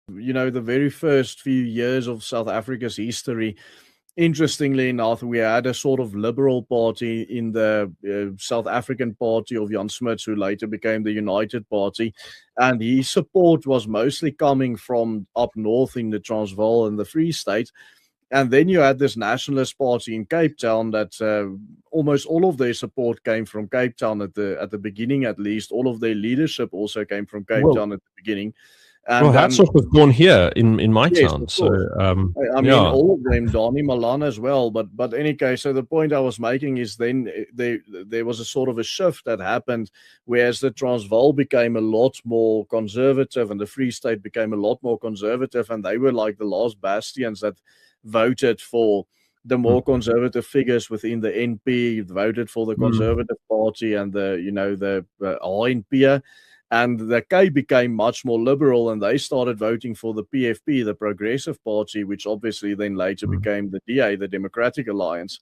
the very first few years of South Africa's history, interestingly enough, we had a sort of liberal party in the South African party of Jan Smuts, who later became the United Party. And his support was mostly coming from up north in the Transvaal and the Free State. And then you had this nationalist party in Cape Town that almost all of their support came from Cape Town at the beginning, at least. All of their leadership also came from Cape Town at the beginning. And Hatzoff was born here in my town. So I mean, all of them, Donnie Malan as well. But any case, so the point I was making is then there was a sort of a shift that happened, whereas the Transvaal became a lot more conservative and the Free State became a lot more conservative, and they were like the last bastions that voted for the more conservative figures within the NP, voted for the Conservative Party and the ANC. And the K became much more liberal, and they started voting for the PFP, the Progressive Party, which obviously then later became the DA, the Democratic Alliance.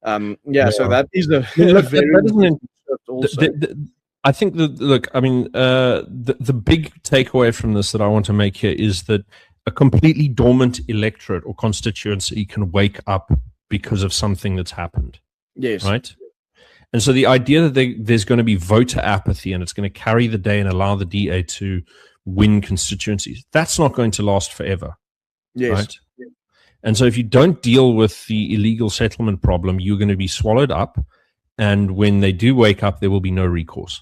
So that is a very also. I think that, look, I mean, the big takeaway from this that I want to make here is that a completely dormant electorate or constituency can wake up because of something that's happened. Yes. Right? And so the idea that there's going to be voter apathy and it's going to carry the day and allow the DA to win constituencies, that's not going to last forever. Yes. Right? And so if you don't deal with the illegal settlement problem, you're going to be swallowed up. And when they do wake up, there will be no recourse.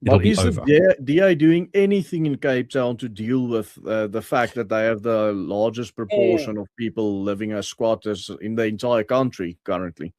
But is the DA doing anything in Cape Town to deal with the fact that they have the largest proportion of people living as squatters in the entire country currently?